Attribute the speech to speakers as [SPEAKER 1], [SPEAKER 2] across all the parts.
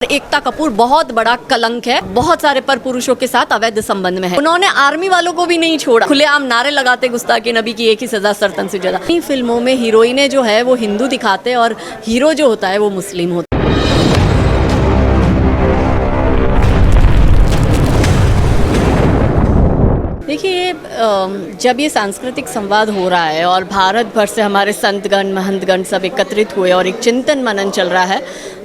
[SPEAKER 1] एकता कपूर बहुत बड़ा कलंक है, बहुत सारे पर पुरुषों के साथ अवैध संबंध में है। उन्होंने आर्मी वालों को भी नहीं छोड़ा, खुलेआम नारे लगाते गुस्ताखी नबी की एक ही सजा सरतन से ज्यादा। इन फिल्मों में हीरोइनें जो है वो हिंदू दिखाते और हीरो जो होता है वो मुस्लिम होता है। देखिए, जब ये सांस्कृतिक संवाद हो रहा है और भारत भर से हमारे संतगण महंतगण सब एकत्रित हुए और एक चिंतन मनन चल रहा है,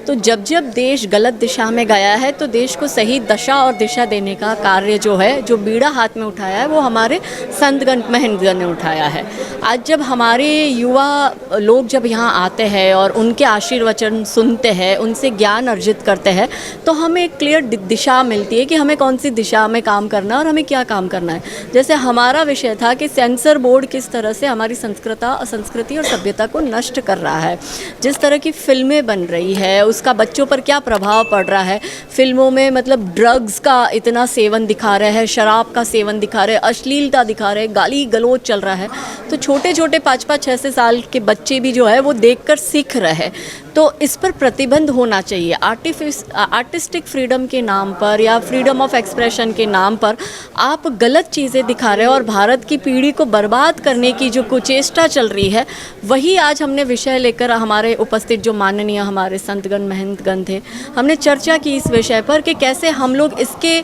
[SPEAKER 1] तो जब जब देश गलत दिशा में गया है तो देश को सही दशा और दिशा देने का कार्य जो है, जो बीड़ा हाथ में उठाया है, वो हमारे संतगण महंतगण ने उठाया है। आज जब हमारे युवा लोग जब यहाँ आते हैं और उनके आशीर्वचन सुनते हैं, उनसे ज्ञान अर्जित करते हैं, तो हमें एक क्लियर दिशा मिलती है कि हमें कौन सी दिशा में काम करना है और हमें क्या काम करना है। जैसे हमारा विषय था कि सेंसर बोर्ड किस तरह से हमारी संस्कृति और सभ्यता को नष्ट कर रहा है, जिस तरह की फिल्में बन रही है उसका बच्चों पर क्या प्रभाव पड़ रहा है। फिल्मों में मतलब ड्रग्स का इतना सेवन दिखा रहे हैं, शराब का सेवन दिखा रहे हैं, अश्लीलता दिखा रहे हैं, गाली गलौज चल रहा है, तो छोटे छोटे 5-5, 6 साल के बच्चे भी जो है वो देखकर सीख रहे हैं। तो इस पर प्रतिबंध होना चाहिए। आर्टिस्टिक फ्रीडम के नाम पर या फ्रीडम ऑफ एक्सप्रेशन के नाम पर आप गलत चीज़ें दिखा रहे हो और भारत की पीढ़ी को बर्बाद करने की जो कुचेष्टा चल रही है, वही आज हमने विषय लेकर हमारे उपस्थित जो माननीय हमारे संतगण महंतगण थे, हमने चर्चा की इस विषय पर कि कैसे हम लोग इसके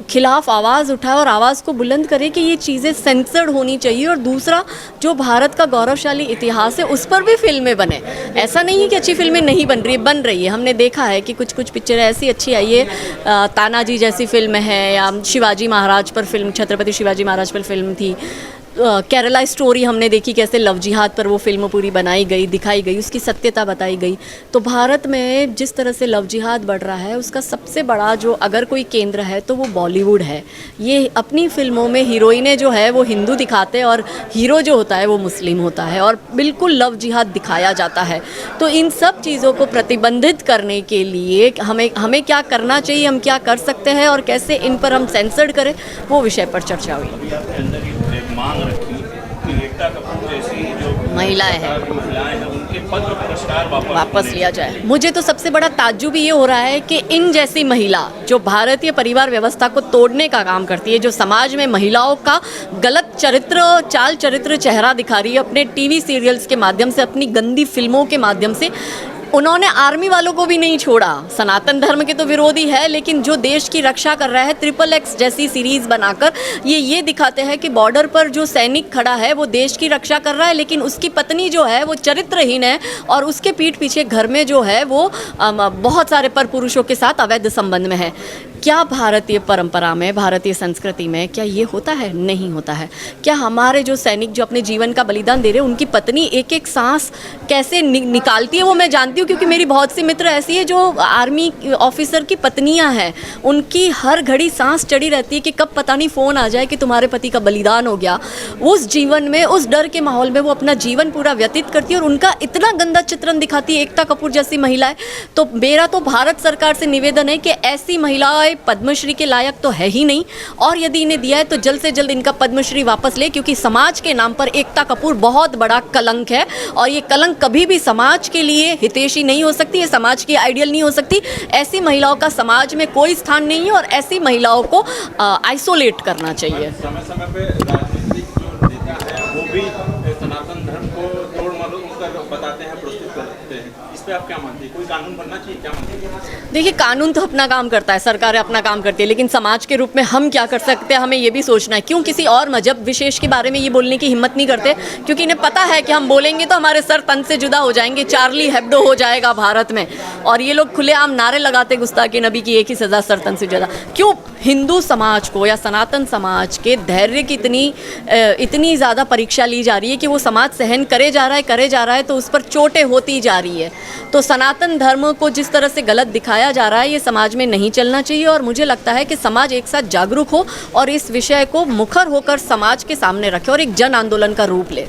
[SPEAKER 1] खिलाफ आवाज़ उठाए और आवाज़ को बुलंद करें कि ये चीज़ें सेंसर्ड होनी चाहिए। और दूसरा, जो भारत का गौरवशाली इतिहास है उस पर भी फिल्में बने। ऐसा नहीं है कि अच्छी फिल्में नहीं बन रही है। हमने देखा है कि कुछ पिक्चरें ऐसी अच्छी आई है, तानाजी जैसी फिल्म है, या शिवाजी महाराज पर फिल्म, छत्रपति शिवाजी महाराज पर फिल्म थी। केरला स्टोरी हमने देखी, कैसे लव जिहाद पर वो फिल्म पूरी बनाई गई, दिखाई गई, उसकी सत्यता बताई गई। तो भारत में जिस तरह से लव जिहाद बढ़ रहा है, उसका सबसे बड़ा जो अगर कोई केंद्र है तो वो बॉलीवुड है। ये अपनी फिल्मों में हीरोइनें जो है वो हिंदू दिखाते और हीरो जो होता है वो मुस्लिम होता है, और बिल्कुल लव जिहाद दिखाया जाता है। तो इन सब चीज़ों को प्रतिबंधित करने के लिए हमें क्या करना चाहिए, हम क्या कर सकते हैं और कैसे इन पर हम सेंसर्ड करें, वो विषय पर चर्चा हुई।
[SPEAKER 2] मांग रखी कि एकता कपूर जैसी जो
[SPEAKER 1] महिलाएं हैं
[SPEAKER 2] उनके पद्म पुरस्कार
[SPEAKER 1] वापस लिया जाए। मुझे तो सबसे बड़ा ताज्जुब ये हो रहा है कि इन जैसी महिला जो भारतीय परिवार व्यवस्था को तोड़ने का काम करती है, जो समाज में महिलाओं का गलत चाल चरित्र चेहरा दिखा रही है अपने टीवी सीरियल्स के माध्यम से, अपनी गंदी फिल्मों के माध्यम से, उन्होंने आर्मी वालों को भी नहीं छोड़ा। सनातन धर्म के तो विरोधी है, लेकिन जो देश की रक्षा कर रहा है, XXX जैसी सीरीज़ बनाकर ये दिखाते हैं कि बॉर्डर पर जो सैनिक खड़ा है वो देश की रक्षा कर रहा है, लेकिन उसकी पत्नी जो है वो चरित्रहीन है और उसके पीठ पीछे घर में जो है वो बहुत सारे पर पुरुषों के साथ अवैध संबंध में है। क्या भारतीय परंपरा में, भारतीय संस्कृति में क्या ये होता है? नहीं होता है। क्या हमारे जो सैनिक जो अपने जीवन का बलिदान दे रहे हैं, उनकी पत्नी एक एक सांस कैसे निकालती है वो मैं जानती हूँ, क्योंकि मेरी बहुत सी मित्र ऐसी है जो आर्मी ऑफिसर की पत्नियां हैं। उनकी हर घड़ी सांस चढ़ी रहती है कि कब पता नहीं फ़ोन आ जाए कि तुम्हारे पति का बलिदान हो गया। उस जीवन में, उस डर के माहौल में वो अपना जीवन पूरा व्यतीत करती है और उनका इतना गंदा चित्रण दिखाती है एकता कपूर जैसी महिलाएं। तो मेरा तो भारत सरकार से निवेदन है कि ऐसी महिलाएं पद्मश्री के लायक तो है ही नहीं, और यदि इन्हें दिया है तो जल्द से जल्द इनका पद्मश्री वापस ले, क्योंकि समाज के नाम पर एकता कपूर बहुत बड़ा कलंक है और ये कलंक कभी भी समाज के लिए हितैषी नहीं हो सकती, ये समाज की आइडियल नहीं हो सकती। ऐसी महिलाओं का समाज में कोई स्थान नहीं है और ऐसी महिलाओं को आइसोलेट करना चाहिए।
[SPEAKER 2] समय पे राजनीतिक जो नेता है वो भी सनातन धर्म को तोड़ मरोड़ कर बताते हैं, प्रस्तुत करते हैं। इस पे आप क्या मानते हैं? कोई कानून बनना चाहिए, क्या मानते हैं?
[SPEAKER 1] देखिए, कानून तो अपना काम करता है, सरकारें अपना काम करती है, लेकिन समाज के रूप में हम क्या कर सकते हैं, हमें ये भी सोचना है। क्यों किसी और मजहब विशेष के बारे में ये बोलने की हिम्मत नहीं करते? क्योंकि इन्हें पता है कि हम बोलेंगे तो हमारे सर तन से जुदा हो जाएंगे, चार्ली हेब्डो हो जाएगा भारत में, और ये लोग खुलेआम नारे लगाते गुस्ताखी नबी की एक ही सजा सरतन से ज्यादा। क्यों हिंदू समाज को या सनातन समाज के धैर्य की इतनी ज़्यादा परीक्षा ली जा रही है कि वो समाज सहन करे जा रहा है तो उस पर चोटें होती जा रही है। तो सनातन धर्म को जिस तरह से गलत दिखाया जा रहा है, ये समाज में नहीं चलना चाहिए, और मुझे लगता है कि समाज एक साथ जागरूक हो और इस विषय को मुखर होकर समाज के सामने रखे और एक जन आंदोलन का रूप ले।